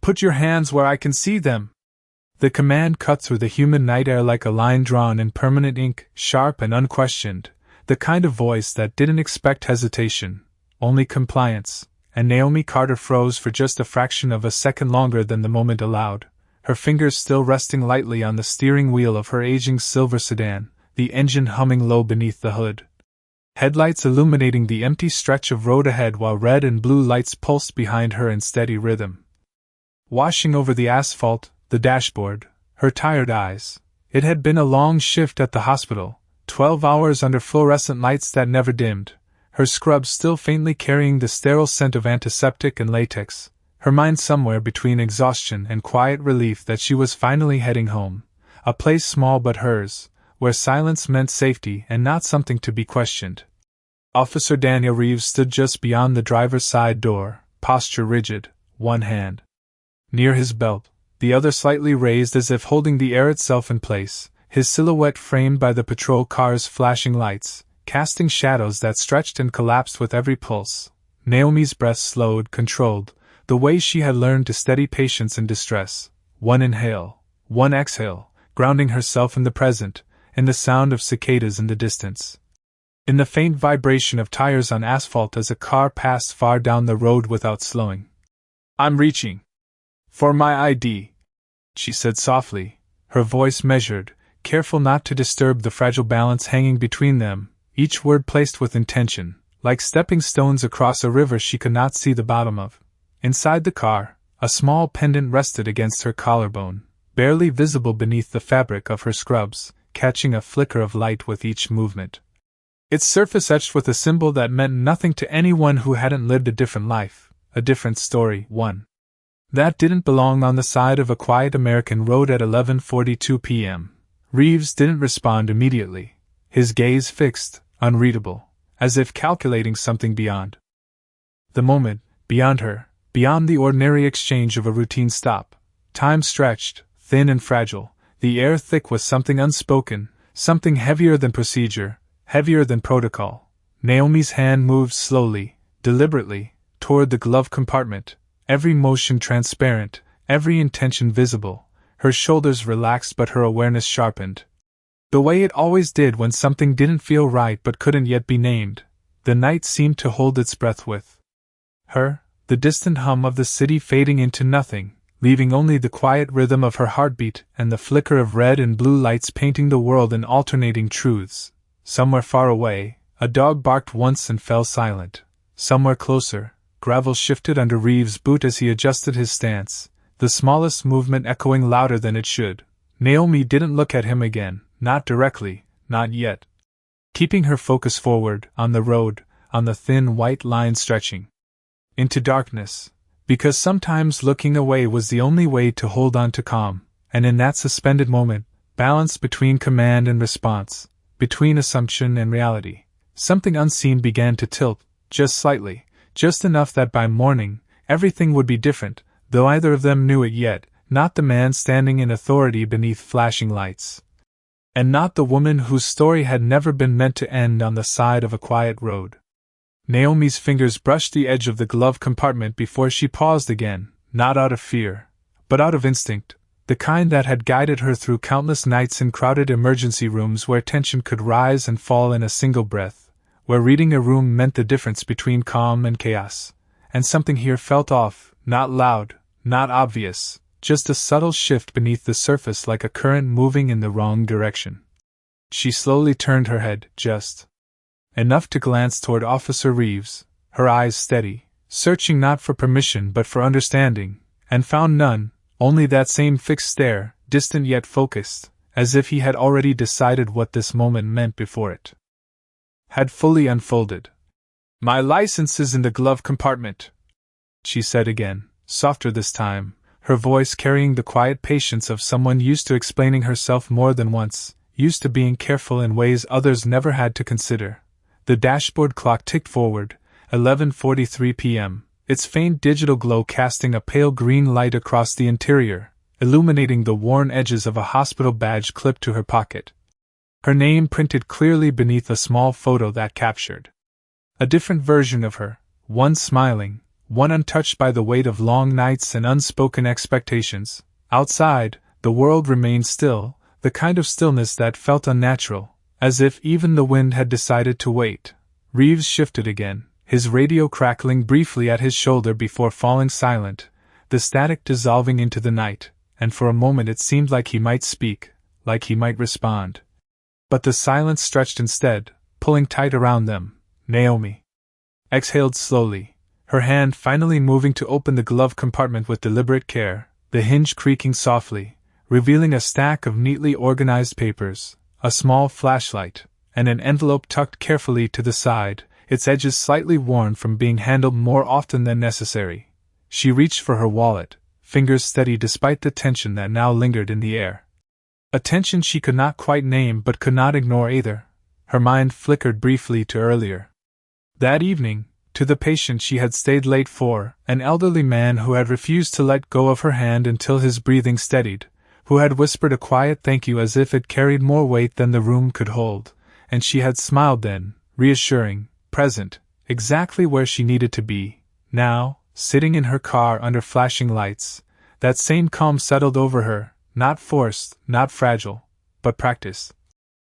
Put your hands where I can see them! The command cut through the humid night air like a line drawn in permanent ink, sharp and unquestioned, the kind of voice that didn't expect hesitation, only compliance, and Naomi Carter froze for just a fraction of a second longer than the moment allowed, her fingers still resting lightly on the steering wheel of her aging silver sedan, the engine humming low beneath the hood. Headlights illuminating the empty stretch of road ahead while red and blue lights pulsed behind her in steady rhythm. Washing over the asphalt, the dashboard, her tired eyes. It had been a long shift at the hospital, 12 hours under fluorescent lights that never dimmed, her scrubs still faintly carrying the sterile scent of antiseptic and latex, her mind somewhere between exhaustion and quiet relief that she was finally heading home, a place small but hers, where silence meant safety and not something to be questioned. Officer Daniel Reeves stood just beyond the driver's side door, posture rigid, one hand near his belt, the other slightly raised as if holding the air itself in place, his silhouette framed by the patrol car's flashing lights, casting shadows that stretched and collapsed with every pulse. Naomi's breath slowed, controlled, the way she had learned to steady patience in distress, one inhale, one exhale, grounding herself in the present, in the sound of cicadas in the distance, in the faint vibration of tires on asphalt as a car passed far down the road without slowing. "I'm reaching for my ID," she said softly, her voice measured, careful not to disturb the fragile balance hanging between them, each word placed with intention, like stepping stones across a river she could not see the bottom of. Inside the car, a small pendant rested against her collarbone, barely visible beneath the fabric of her scrubs, catching a flicker of light with each movement. Its surface etched with a symbol that meant nothing to anyone who hadn't lived a different life, a different story, one that didn't belong on the side of a quiet American road at 11:42 p.m. Reeves didn't respond immediately, his gaze fixed, unreadable, as if calculating something beyond the moment, beyond her, beyond the ordinary exchange of a routine stop. Time stretched, thin and fragile, the air thick with something unspoken, something heavier than procedure, heavier than protocol. Naomi's hand moved slowly, deliberately, toward the glove compartment, every motion transparent, every intention visible, her shoulders relaxed but her awareness sharpened. The way it always did when something didn't feel right but couldn't yet be named, the night seemed to hold its breath with her, the distant hum of the city fading into nothing, leaving only the quiet rhythm of her heartbeat and the flicker of red and blue lights painting the world in alternating truths. Somewhere far away, a dog barked once and fell silent. Somewhere closer, gravel shifted under Reeves' boot as he adjusted his stance, the smallest movement echoing louder than it should. Naomi didn't look at him again, not directly, not yet. Keeping her focus forward, on the road, on the thin white line stretching into darkness, because sometimes looking away was the only way to hold on to calm, and in that suspended moment, balance between command and response, between assumption and reality, something unseen began to tilt, just slightly, just enough that by morning, everything would be different, though either of them knew it yet, not the man standing in authority beneath flashing lights, and not the woman whose story had never been meant to end on the side of a quiet road. Naomi's fingers brushed the edge of the glove compartment before she paused again, not out of fear, but out of instinct, the kind that had guided her through countless nights in crowded emergency rooms where tension could rise and fall in a single breath, where reading a room meant the difference between calm and chaos. And something here felt off, not loud, not obvious, just a subtle shift beneath the surface like a current moving in the wrong direction. She slowly turned her head, just enough to glance toward Officer Reeves, her eyes steady, searching not for permission but for understanding, and found none, only that same fixed stare, distant yet focused, as if he had already decided what this moment meant before it had fully unfolded. "My license is in the glove compartment," she said again, softer this time, her voice carrying the quiet patience of someone used to explaining herself more than once, used to being careful in ways others never had to consider. The dashboard clock ticked forward, 11:43 p.m., its faint digital glow casting a pale green light across the interior, illuminating the worn edges of a hospital badge clipped to her pocket. Her name printed clearly beneath a small photo that captured a different version of her, one smiling, one untouched by the weight of long nights and unspoken expectations. Outside, the world remained still, the kind of stillness that felt unnatural, as if even the wind had decided to wait. Reeves shifted again, his radio crackling briefly at his shoulder before falling silent, the static dissolving into the night, and for a moment it seemed like he might speak, like he might respond. But the silence stretched instead, pulling tight around them. Naomi exhaled slowly, her hand finally moving to open the glove compartment with deliberate care, the hinge creaking softly, revealing a stack of neatly organized papers, a small flashlight, and an envelope tucked carefully to the side, its edges slightly worn from being handled more often than necessary. She reached for her wallet, fingers steady despite the tension that now lingered in the air. A tension she could not quite name but could not ignore either. Her mind flickered briefly to earlier. That evening, to the patient she had stayed late for, an elderly man who had refused to let go of her hand until his breathing steadied, who had whispered a quiet thank you as if it carried more weight than the room could hold, and she had smiled then, reassuring, present, exactly where she needed to be. Now, sitting in her car under flashing lights, that same calm settled over her, not forced, not fragile, but practice.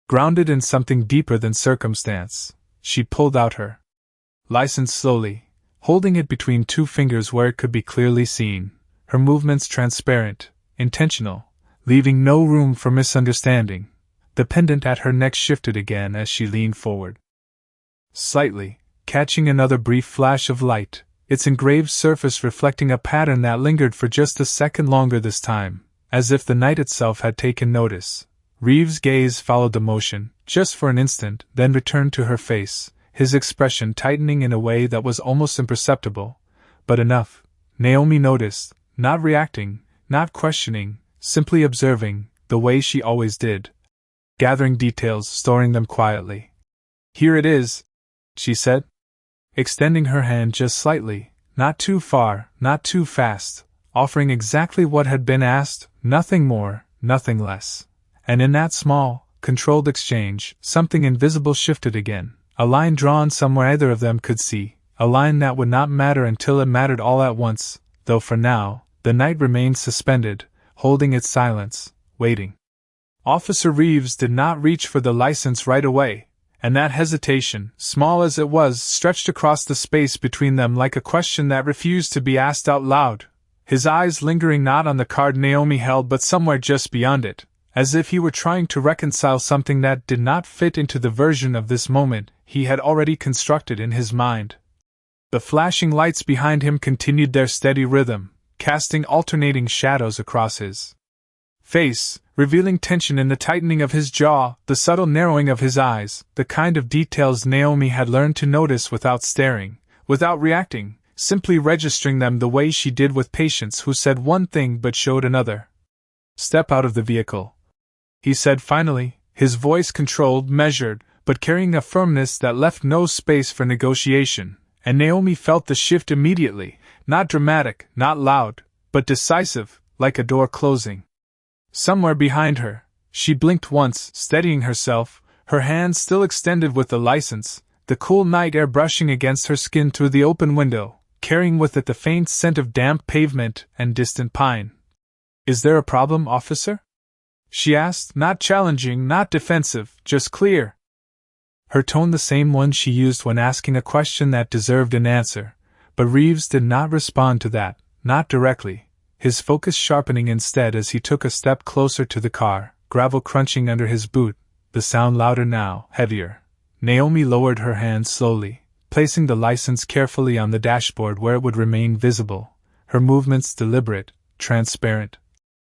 Grounded in something deeper than circumstance, she pulled out her license slowly, holding it between two fingers where it could be clearly seen, her movements transparent, intentional, leaving no room for misunderstanding. The pendant at her neck shifted again as she leaned forward. Slightly, catching another brief flash of light, its engraved surface reflecting a pattern that lingered for just a second longer this time, as if the night itself had taken notice. Reeves' gaze followed the motion, just for an instant, then returned to her face, his expression tightening in a way that was almost imperceptible, but enough. Naomi noticed, not reacting, not questioning, simply observing, the way she always did. Gathering details, storing them quietly. "Here it is," she said, extending her hand just slightly, not too far, not too fast, offering exactly what had been asked, nothing more, nothing less. And in that small, controlled exchange, something invisible shifted again, a line drawn somewhere either of them could see, a line that would not matter until it mattered all at once, though for now, the night remained suspended, holding its silence, waiting. Officer Reeves did not reach for the license right away, and that hesitation, small as it was, stretched across the space between them like a question that refused to be asked out loud, his eyes lingering not on the card Naomi held but somewhere just beyond it, as if he were trying to reconcile something that did not fit into the version of this moment he had already constructed in his mind. The flashing lights behind him continued their steady rhythm, casting alternating shadows across his face, revealing tension in the tightening of his jaw, the subtle narrowing of his eyes, the kind of details Naomi had learned to notice without staring, without reacting, simply registering them the way she did with patients who said one thing but showed another. "Step out of the vehicle," he said finally, his voice controlled, measured, but carrying a firmness that left no space for negotiation, and Naomi felt the shift immediately, not dramatic, not loud, but decisive, like a door closing. Somewhere behind her, she blinked once, steadying herself, her hand still extended with the license, the cool night air brushing against her skin through the open window, carrying with it the faint scent of damp pavement and distant pine. "Is there a problem, officer?" she asked, not challenging, not defensive, just clear. Her tone the same one she used when asking a question that deserved an answer, but Reeves did not respond to that, not directly, his focus sharpening instead as he took a step closer to the car, gravel crunching under his boot, the sound louder now, heavier. Naomi lowered her hand slowly, placing the license carefully on the dashboard where it would remain visible, her movements deliberate, transparent.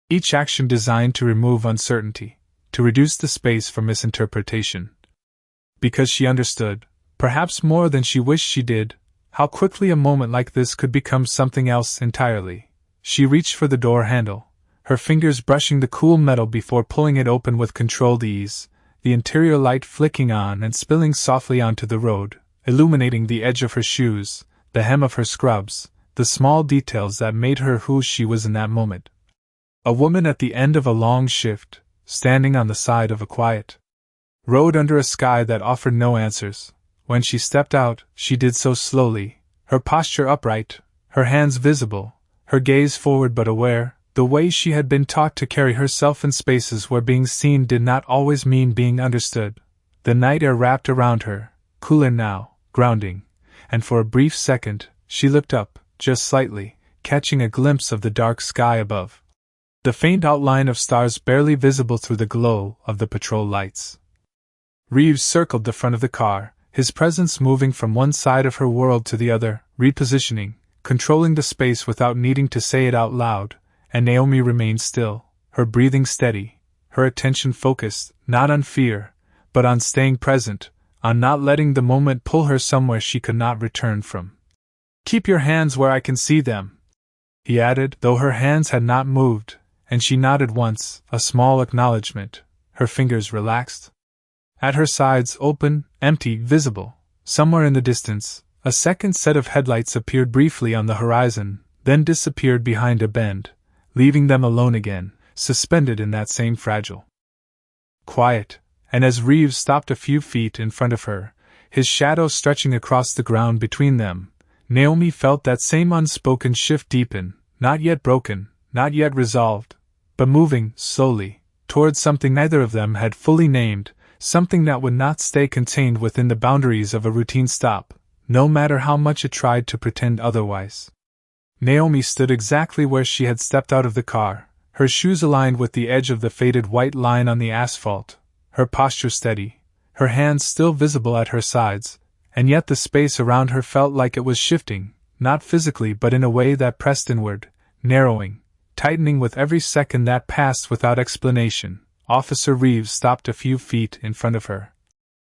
Each action designed to remove uncertainty, to reduce the space for misinterpretation. Because she understood, perhaps more than she wished she did, how quickly a moment like this could become something else entirely. She reached for the door handle, her fingers brushing the cool metal before pulling it open with controlled ease, the interior light flicking on and spilling softly onto the road, illuminating the edge of her shoes, the hem of her scrubs, the small details that made her who she was in that moment. A woman at the end of a long shift, standing on the side of a quiet road under a sky that offered no answers. When she stepped out, she did so slowly, her posture upright, her hands visible, her gaze forward but aware, the way she had been taught to carry herself in spaces where being seen did not always mean being understood. The night air wrapped around her, cooler now, grounding, and for a brief second, she looked up, just slightly, catching a glimpse of the dark sky above. The faint outline of stars barely visible through the glow of the patrol lights. Reeves circled the front of the car, his presence moving from one side of her world to the other, repositioning, controlling the space without needing to say it out loud, and Naomi remained still, her breathing steady, her attention focused, not on fear, but on staying present, on not letting the moment pull her somewhere she could not return from. "Keep your hands where I can see them," he added, though her hands had not moved, and she nodded once, a small acknowledgement, her fingers relaxed. At her sides, open, empty, visible, somewhere in the distance, a second set of headlights appeared briefly on the horizon, then disappeared behind a bend, leaving them alone again, suspended in that same fragile quiet, and as Reeves stopped a few feet in front of her, his shadow stretching across the ground between them, Naomi felt that same unspoken shift deepen, not yet broken, not yet resolved, but moving, slowly, towards something neither of them had fully named, something that would not stay contained within the boundaries of a routine stop, no matter how much it tried to pretend otherwise. Naomi stood exactly where she had stepped out of the car, her shoes aligned with the edge of the faded white line on the asphalt, her posture steady, her hands still visible at her sides, and yet the space around her felt like it was shifting, not physically but in a way that pressed inward, narrowing, tightening with every second that passed without explanation. Officer Reeves stopped a few feet in front of her,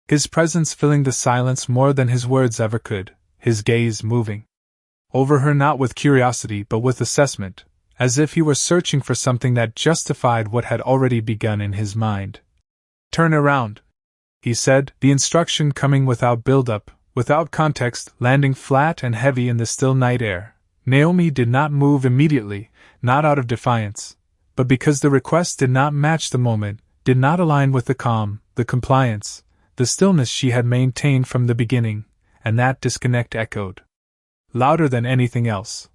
his presence filling the silence more than his words ever could, his gaze moving over her not with curiosity but with assessment, as if he were searching for something that justified what had already begun in his mind. "Turn around," he said, the instruction coming without build-up, without context, landing flat and heavy in the still night air. Naomi did not move immediately, not out of defiance, but because the request did not match the moment, did not align with the calm, the compliance, the stillness she had maintained from the beginning, and that disconnect echoed louder than anything else.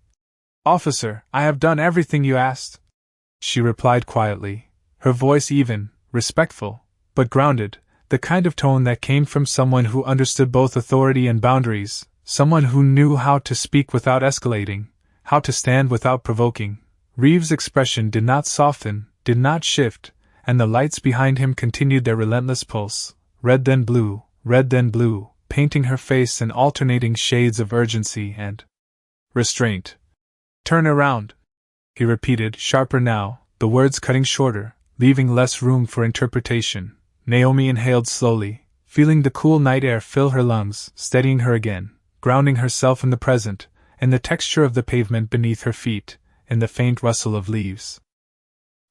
"Officer, I have done everything you asked," she replied quietly, her voice even, respectful, but grounded, the kind of tone that came from someone who understood both authority and boundaries, someone who knew how to speak without escalating, how to stand without provoking. Reeves' expression did not soften, did not shift, and the lights behind him continued their relentless pulse, red then blue, painting her face in alternating shades of urgency and restraint. "Turn around," he repeated, sharper now, the words cutting shorter, leaving less room for interpretation. Naomi inhaled slowly, feeling the cool night air fill her lungs, steadying her again, grounding herself in the present, in the texture of the pavement beneath her feet, in the faint rustle of leaves.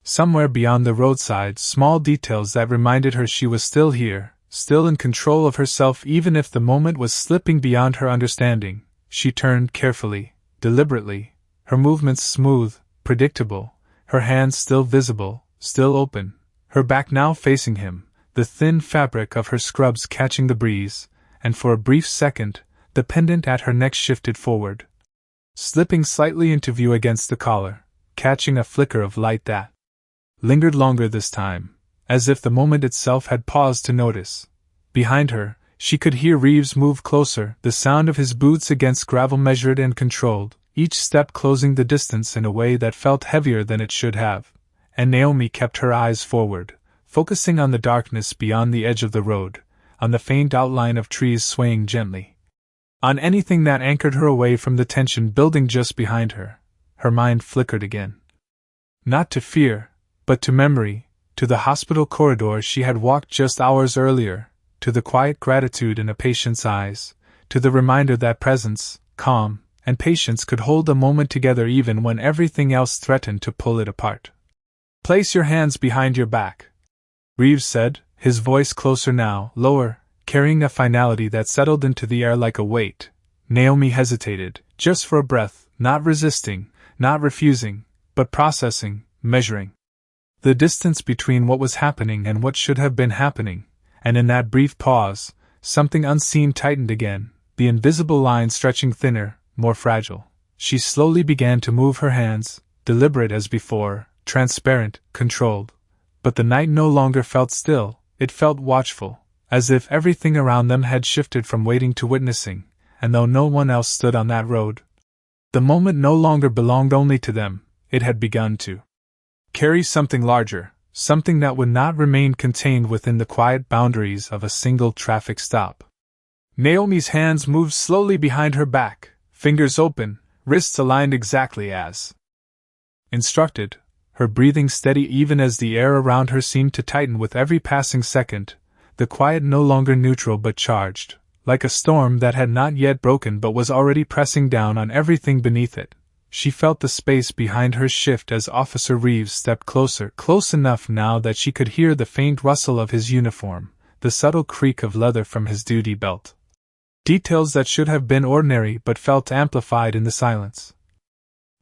Somewhere beyond the roadside, small details that reminded her she was still here, still in control of herself even if the moment was slipping beyond her understanding. She turned carefully, deliberately, her movements smooth, predictable, her hands still visible, still open, her back now facing him, the thin fabric of her scrubs catching the breeze, and for a brief second, the pendant at her neck shifted forward, slipping slightly into view against the collar, catching a flicker of light that lingered longer this time, as if the moment itself had paused to notice. Behind her, she could hear Reeves move closer, the sound of his boots against gravel measured and controlled, each step closing the distance in a way that felt heavier than it should have, and Naomi kept her eyes forward, focusing on the darkness beyond the edge of the road, on the faint outline of trees swaying gently, on anything that anchored her away from the tension building just behind her. Her mind flickered again. Not to fear, but to memory, to the hospital corridor she had walked just hours earlier, to the quiet gratitude in a patient's eyes, to the reminder that presence, calm, and patience could hold a moment together even when everything else threatened to pull it apart. "Place your hands behind your back," Reeves said, his voice closer now, lower, carrying a finality that settled into the air like a weight. Naomi hesitated, just for a breath, not resisting, not refusing, but processing, measuring the distance between what was happening and what should have been happening, and in that brief pause, something unseen tightened again, the invisible line stretching thinner, more fragile. She slowly began to move her hands, deliberate as before, transparent, controlled. But the night no longer felt still, it felt watchful, as if everything around them had shifted from waiting to witnessing, and though no one else stood on that road, the moment no longer belonged only to them, it had begun to carry something larger, something that would not remain contained within the quiet boundaries of a single traffic stop. Naomi's hands moved slowly behind her back, fingers open, wrists aligned exactly as instructed, her breathing steady even as the air around her seemed to tighten with every passing second, the quiet no longer neutral but charged, like a storm that had not yet broken but was already pressing down on everything beneath it. She felt the space behind her shift as Officer Reeves stepped closer, close enough now that she could hear the faint rustle of his uniform, the subtle creak of leather from his duty belt. Details that should have been ordinary but felt amplified in the silence.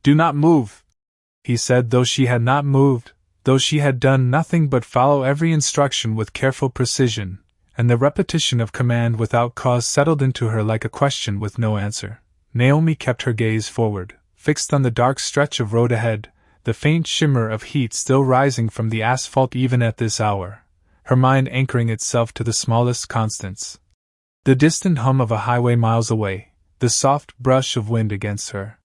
"Do not move," he said, though she had not moved, though she had done nothing but follow every instruction with careful precision, and the repetition of command without cause settled into her like a question with no answer. Naomi kept her gaze forward, fixed on the dark stretch of road ahead, the faint shimmer of heat still rising from the asphalt even at this hour, her mind anchoring itself to the smallest constants. The distant hum of a highway miles away, the soft brush of wind against her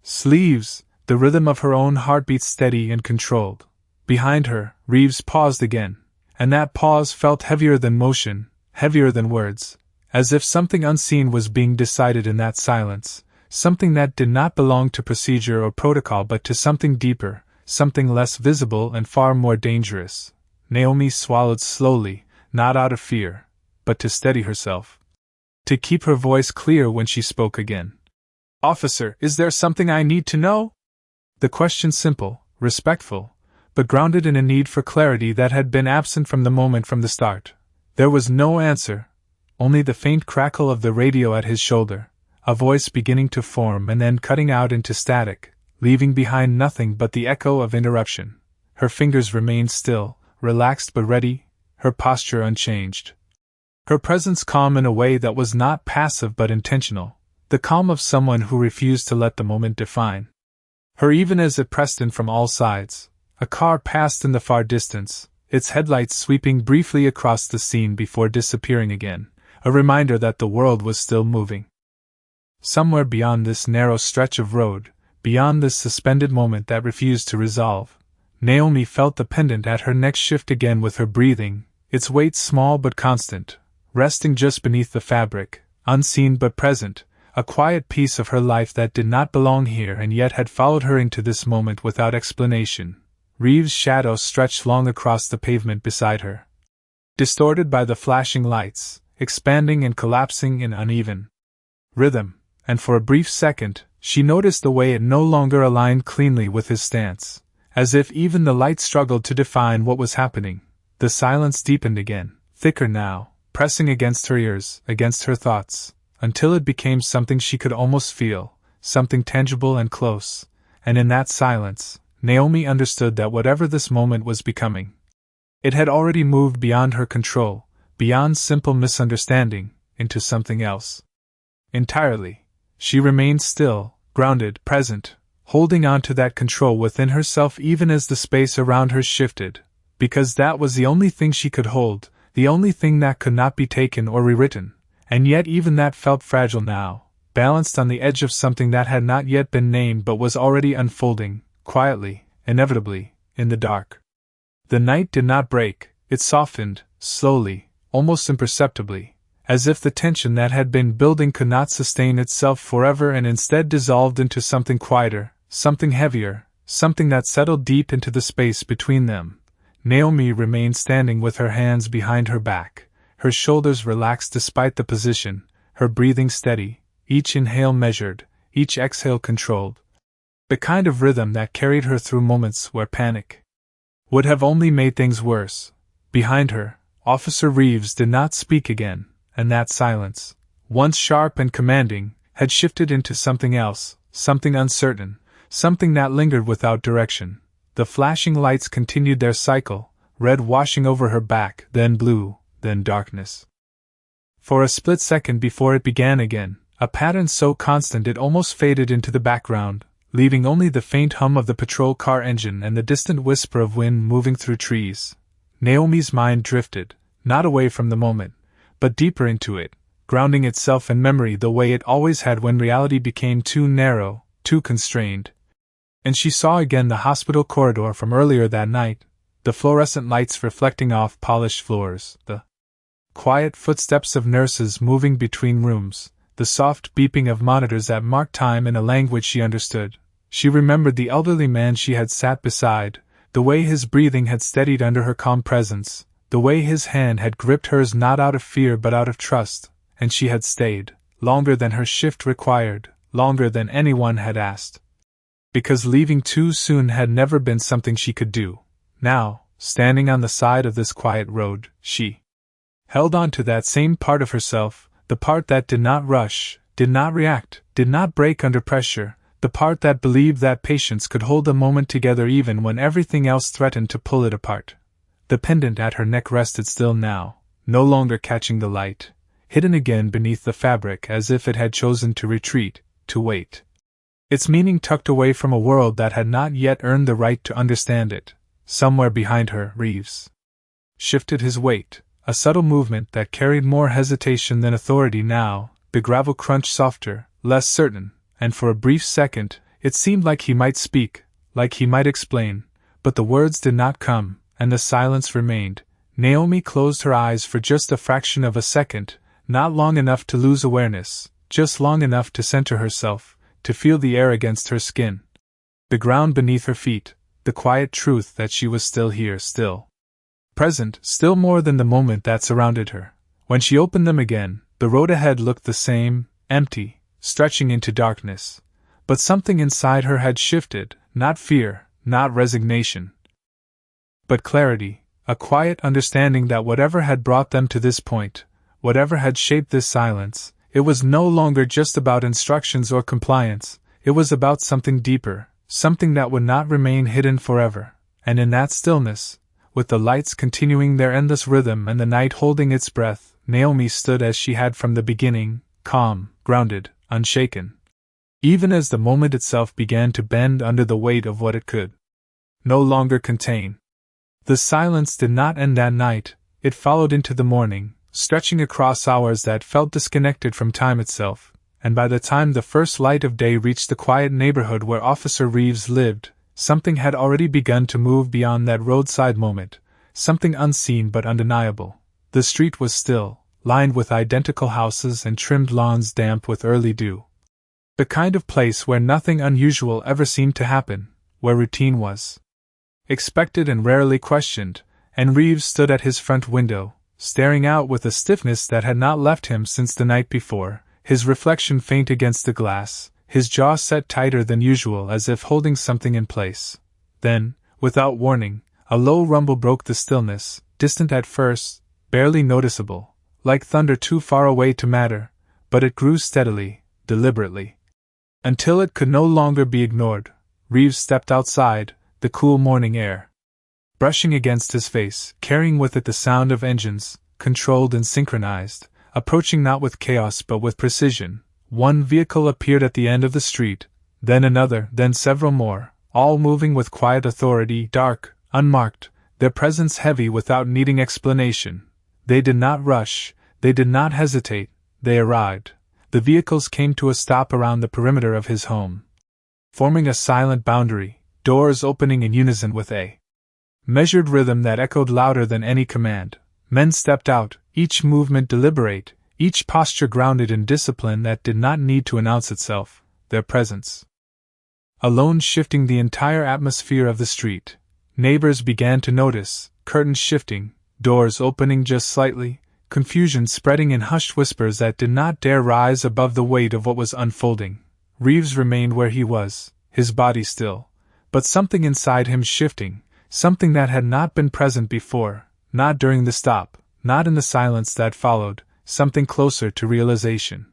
sleeves, the rhythm of her own heartbeat steady and controlled. Behind her, Reeves paused again, and that pause felt heavier than motion, heavier than words, as if something unseen was being decided in that silence, something that did not belong to procedure or protocol but to something deeper, something less visible and far more dangerous. Naomi swallowed slowly, not out of fear, but to steady herself, to keep her voice clear when she spoke again. "Officer, is there something I need to know?" The question simple, respectful, but grounded in a need for clarity that had been absent from the start. There was no answer, only the faint crackle of the radio at his shoulder, a voice beginning to form and then cutting out into static, leaving behind nothing but the echo of interruption. Her fingers remained still, relaxed but ready, her posture unchanged. Her presence calm in a way that was not passive but intentional, the calm of someone who refused to let the moment define her even as it pressed in from all sides. A car passed in the far distance, its headlights sweeping briefly across the scene before disappearing again, a reminder that the world was still moving. Somewhere beyond this narrow stretch of road, beyond this suspended moment that refused to resolve, Naomi felt the pendant at her neck shift again with her breathing, its weight small but constant, resting just beneath the fabric, unseen but present, a quiet piece of her life that did not belong here and yet had followed her into this moment without explanation. Reeves' shadow stretched long across the pavement beside her, distorted by the flashing lights, expanding and collapsing in uneven rhythm, and for a brief second, she noticed the way it no longer aligned cleanly with his stance, as if even the light struggled to define what was happening. The silence deepened again, thicker now, pressing against her ears, against her thoughts, until it became something she could almost feel, something tangible and close, and in that silence, Naomi understood that whatever this moment was becoming, it had already moved beyond her control, beyond simple misunderstanding, into something else. Entirely. She remained still, grounded, present, holding on to that control within herself even as the space around her shifted, because that was the only thing she could hold, the only thing that could not be taken or rewritten, and yet even that felt fragile now, balanced on the edge of something that had not yet been named but was already unfolding, quietly, inevitably, in the dark. The night did not break, it softened, slowly, almost imperceptibly, as if the tension that had been building could not sustain itself forever and instead dissolved into something quieter, something heavier, something that settled deep into the space between them. Naomi remained standing with her hands behind her back, her shoulders relaxed despite the position, her breathing steady, each inhale measured, each exhale controlled. The kind of rhythm that carried her through moments where panic would have only made things worse. Behind her, Officer Reeves did not speak again, and that silence, once sharp and commanding, had shifted into something else, something uncertain, something that lingered without direction. The flashing lights continued their cycle, red washing over her back, then blue, then darkness. For a split second before it began again, a pattern so constant it almost faded into the background, leaving only the faint hum of the patrol car engine and the distant whisper of wind moving through trees. Naomi's mind drifted, not away from the moment, but deeper into it, grounding itself in memory the way it always had when reality became too narrow, too constrained. And she saw again the hospital corridor from earlier that night, the fluorescent lights reflecting off polished floors, the quiet footsteps of nurses moving between rooms, the soft beeping of monitors that marked time in a language she understood. She remembered the elderly man she had sat beside, the way his breathing had steadied under her calm presence, the way his hand had gripped hers not out of fear but out of trust, and she had stayed, longer than her shift required, longer than anyone had asked. Because leaving too soon had never been something she could do. Now, standing on the side of this quiet road, she held on to that same part of herself, the part that did not rush, did not react, did not break under pressure, the part that believed that patience could hold the moment together even when everything else threatened to pull it apart. The pendant at her neck rested still now, no longer catching the light, hidden again beneath the fabric as if it had chosen to retreat, to wait. Its meaning tucked away from a world that had not yet earned the right to understand it. Somewhere behind her, Reeves shifted his weight, a subtle movement that carried more hesitation than authority now, the gravel crunched softer, less certain, and for a brief second, it seemed like he might speak, like he might explain, but the words did not come, and the silence remained. Naomi closed her eyes for just a fraction of a second, not long enough to lose awareness, just long enough to center herself, to feel the air against her skin, the ground beneath her feet, the quiet truth that she was still here, still present, still more than the moment that surrounded her. When she opened them again, the road ahead looked the same, empty, stretching into darkness. But something inside her had shifted, not fear, not resignation, but clarity, a quiet understanding that whatever had brought them to this point, whatever had shaped this silence, it was no longer just about instructions or compliance, it was about something deeper, something that would not remain hidden forever. And in that stillness, with the lights continuing their endless rhythm and the night holding its breath, Naomi stood as she had from the beginning, calm, grounded, unshaken. Even as the moment itself began to bend under the weight of what it could no longer contain. The silence did not end that night, it followed into the morning, stretching across hours that felt disconnected from time itself, and by the time the first light of day reached the quiet neighborhood where Officer Reeves lived, something had already begun to move beyond that roadside moment, something unseen but undeniable. The street was still, lined with identical houses and trimmed lawns damp with early dew. The kind of place where nothing unusual ever seemed to happen, where routine was expected and rarely questioned, and Reeves stood at his front window, staring out with a stiffness that had not left him since the night before, his reflection faint against the glass, his jaw set tighter than usual as if holding something in place. Then, without warning, a low rumble broke the stillness, distant at first, barely noticeable, like thunder too far away to matter, but it grew steadily, deliberately. Until it could no longer be ignored, Reeves stepped outside, the cool morning air brushing against his face, carrying with it the sound of engines, controlled and synchronized, approaching not with chaos but with precision. One vehicle appeared at the end of the street, then another, then several more, all moving with quiet authority, dark, unmarked, their presence heavy without needing explanation. They did not rush, they did not hesitate, they arrived. The vehicles came to a stop around the perimeter of his home, forming a silent boundary, doors opening in unison with a measured rhythm that echoed louder than any command. Men stepped out, each movement deliberate, each posture grounded in discipline that did not need to announce itself, their presence alone shifting the entire atmosphere of the street. Neighbors began to notice, curtains shifting, doors opening just slightly, confusion spreading in hushed whispers that did not dare rise above the weight of what was unfolding. Reeves remained where he was, his body still, but something inside him shifting, something that had not been present before, not during the stop, not in the silence that followed, something closer to realization.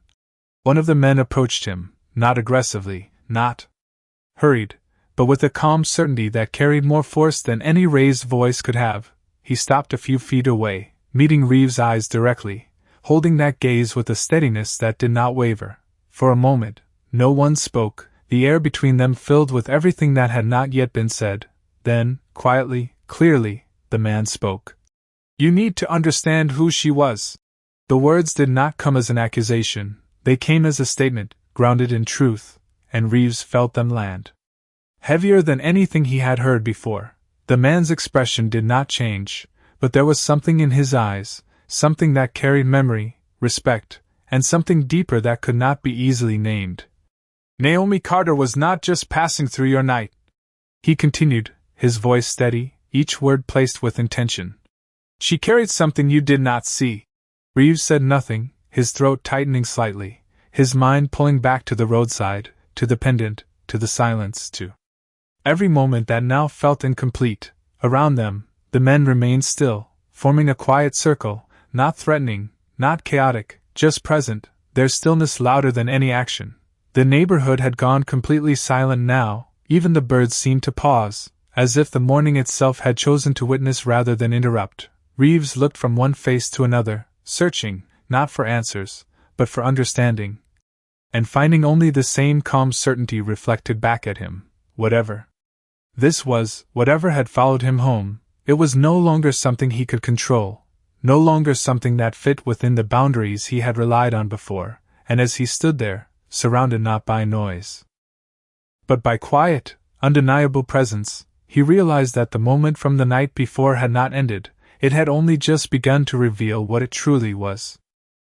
One of the men approached him, not aggressively, not hurried, but with a calm certainty that carried more force than any raised voice could have. He stopped a few feet away, meeting Reeves' eyes directly, holding that gaze with a steadiness that did not waver. For a moment, no one spoke, the air between them filled with everything that had not yet been said. Then, quietly, clearly, the man spoke. "You need to understand who she was." The words did not come as an accusation, they came as a statement, grounded in truth, and Reeves felt them land. Heavier than anything he had heard before. The man's expression did not change, but there was something in his eyes, something that carried memory, respect, and something deeper that could not be easily named. "Naomi Carter was not just passing through your night," he continued, his voice steady, each word placed with intention. "She carried something you did not see." Reeves said nothing, his throat tightening slightly, his mind pulling back to the roadside, to the pendant, to the silence, to every moment that now felt incomplete. Around them, the men remained still, forming a quiet circle, not threatening, not chaotic, just present, their stillness louder than any action. The neighborhood had gone completely silent now, even the birds seemed to pause, as if the morning itself had chosen to witness rather than interrupt. Reeves looked from one face to another, searching, not for answers, but for understanding, and finding only the same calm certainty reflected back at him. Whatever this was, whatever had followed him home, it was no longer something he could control, no longer something that fit within the boundaries he had relied on before, and as he stood there, surrounded not by noise, but by quiet, undeniable presence, he realized that the moment from the night before had not ended, it had only just begun to reveal what it truly was.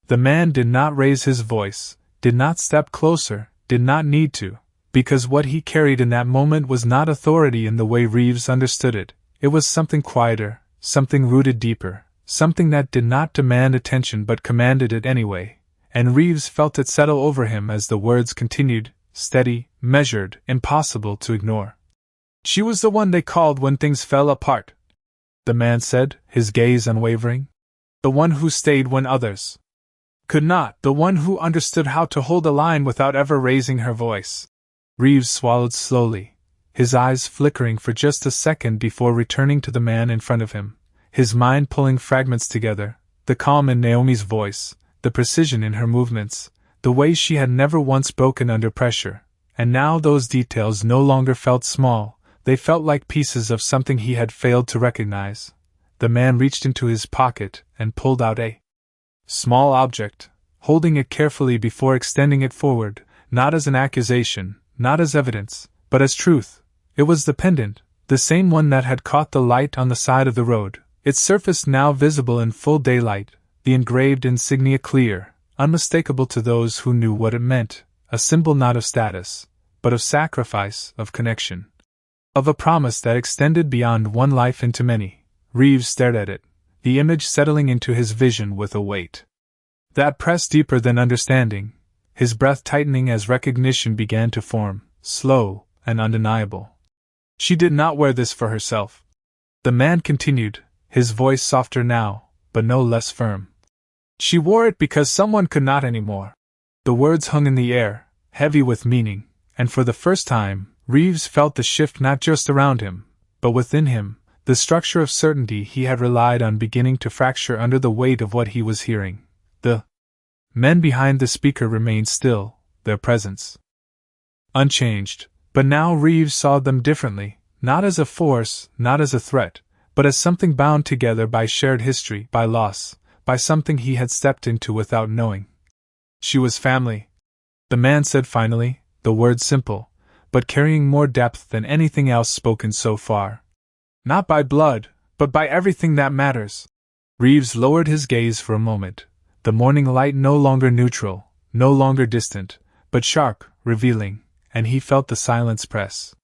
The man did not raise his voice, did not step closer, did not need to, because what he carried in that moment was not authority in the way Reeves understood it. It was something quieter, something rooted deeper, something that did not demand attention but commanded it anyway, and Reeves felt it settle over him as the words continued, steady, measured, impossible to ignore. "She was the one they called when things fell apart," the man said, his gaze unwavering. "The one who stayed when others could not, the one who understood how to hold a line without ever raising her voice." Reeves swallowed slowly, his eyes flickering for just a second before returning to the man in front of him, his mind pulling fragments together, the calm in Naomi's voice, the precision in her movements, the way she had never once broken under pressure, and now those details no longer felt small, they felt like pieces of something he had failed to recognize. The man reached into his pocket and pulled out a small object, holding it carefully before extending it forward, not as an accusation, not as evidence, but as truth. It was the pendant, the same one that had caught the light on the side of the road, its surface now visible in full daylight, the engraved insignia clear, unmistakable to those who knew what it meant, a symbol not of status, but of sacrifice, of connection, of a promise that extended beyond one life into many. Reeves stared at it, the image settling into his vision with a weight that pressed deeper than understanding, his breath tightening as recognition began to form, slow and undeniable. "She did not wear this for herself," the man continued, his voice softer now, but no less firm. "She wore it because someone could not anymore." The words hung in the air, heavy with meaning, and for the first time, Reeves felt the shift not just around him, but within him, the structure of certainty he had relied on beginning to fracture under the weight of what he was hearing. The men behind the speaker remained still, their presence unchanged, but now Reeves saw them differently, not as a force, not as a threat, but as something bound together by shared history, by loss, by something he had stepped into without knowing. "She was family," the man said finally, the words simple, but carrying more depth than anything else spoken so far. "Not by blood, but by everything that matters." Reeves lowered his gaze for a moment, the morning light no longer neutral, no longer distant, but sharp, revealing, and he felt the silence press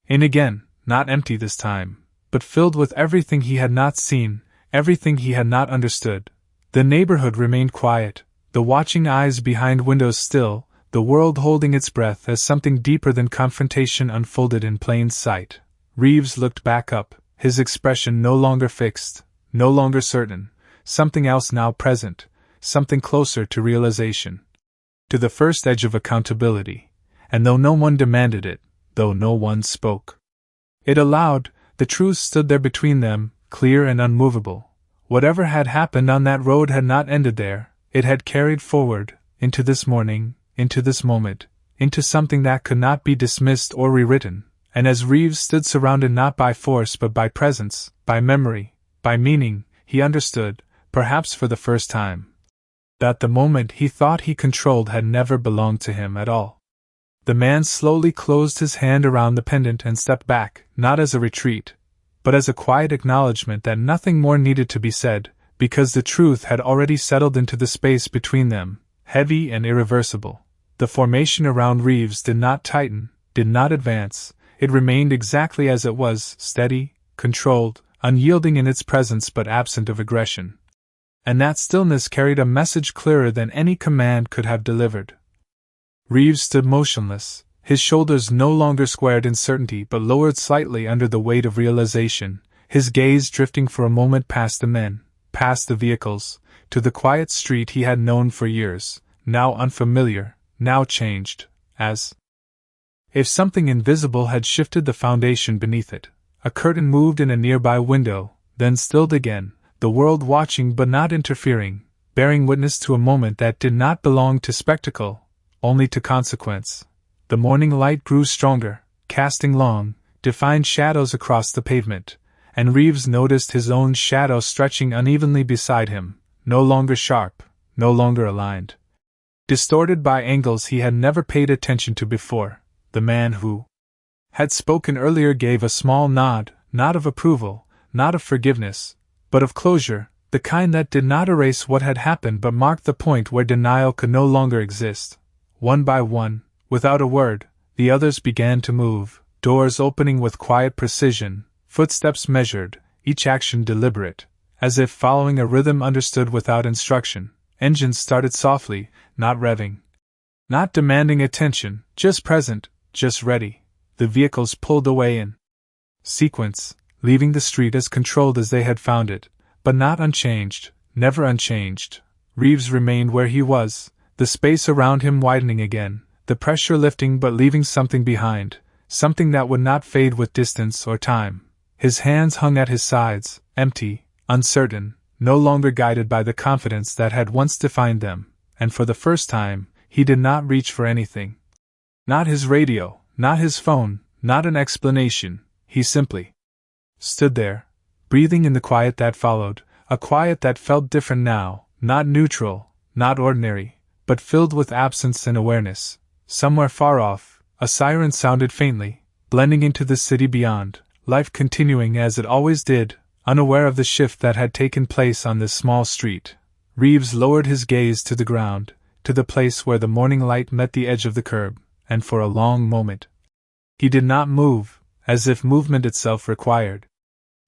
in again, not empty this time, but filled with everything he had not seen, everything he had not understood. The neighborhood remained quiet, the watching eyes behind windows still, the world holding its breath as something deeper than confrontation unfolded in plain sight. Reeves looked back up, his expression no longer fixed, no longer certain, something else now present, something closer to realization, to the first edge of accountability, and though no one demanded it, though no one spoke it aloud, the truth stood there between them, clear and unmovable. Whatever had happened on that road had not ended there, it had carried forward, into this morning, into this moment, into something that could not be dismissed or rewritten, and as Reeves stood surrounded not by force but by presence, by memory, by meaning, he understood, perhaps for the first time, that the moment he thought he controlled had never belonged to him at all. The man slowly closed his hand around the pendant and stepped back, not as a retreat, but as a quiet acknowledgement that nothing more needed to be said, because the truth had already settled into the space between them, heavy and irreversible. The formation around Reeves did not tighten, did not advance, it remained exactly as it was, steady, controlled, unyielding in its presence but absent of aggression. And that stillness carried a message clearer than any command could have delivered. Reeves stood motionless, his shoulders no longer squared in certainty but lowered slightly under the weight of realization, his gaze drifting for a moment past the men, past the vehicles, to the quiet street he had known for years, now unfamiliar, now changed, as if something invisible had shifted the foundation beneath it. A curtain moved in a nearby window, then stilled again, the world watching but not interfering, bearing witness to a moment that did not belong to spectacle, only to consequence. The morning light grew stronger, casting long, defined shadows across the pavement, and Reeves noticed his own shadow stretching unevenly beside him, no longer sharp, no longer aligned. Distorted by angles he had never paid attention to before. The man who had spoken earlier gave a small nod, not of approval, not of forgiveness, but of closure, the kind that did not erase what had happened but marked the point where denial could no longer exist. One by one, without a word, the others began to move, doors opening with quiet precision, footsteps measured, each action deliberate, as if following a rhythm understood without instruction. Engines started softly, not revving, not demanding attention, just present, just ready. The vehicles pulled away in sequence, leaving the street as controlled as they had found it, but not unchanged, never unchanged. Reeves remained where he was, the space around him widening again, the pressure lifting but leaving something behind, something that would not fade with distance or time. His hands hung at his sides, empty, uncertain, no longer guided by the confidence that had once defined them, and for the first time, he did not reach for anything. Not his radio, not his phone, not an explanation, he simply stood there, breathing in the quiet that followed, a quiet that felt different now, not neutral, not ordinary, but filled with absence and awareness. Somewhere far off, a siren sounded faintly, blending into the city beyond, life continuing as it always did, unaware of the shift that had taken place on this small street. Reeves lowered his gaze to the ground, to the place where the morning light met the edge of the curb, and for a long moment he did not move, as if movement itself required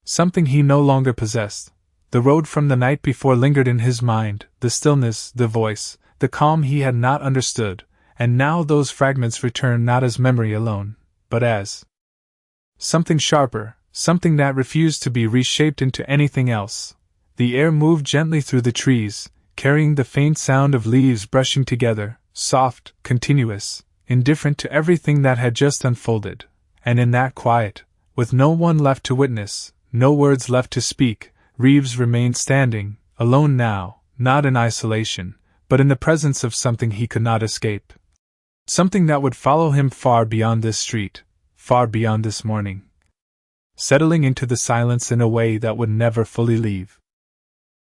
something he no longer possessed. The road from the night before lingered in his mind, the stillness, the voice, the calm he had not understood, and now those fragments returned not as memory alone, but as something sharper, something that refused to be reshaped into anything else. The air moved gently through the trees, carrying the faint sound of leaves brushing together, soft, continuous, indifferent to everything that had just unfolded, and in that quiet, with no one left to witness, no words left to speak, Reeves remained standing, alone now, not in isolation, but in the presence of something he could not escape. Something that would follow him far beyond this street, far beyond this morning, settling into the silence in a way that would never fully leave.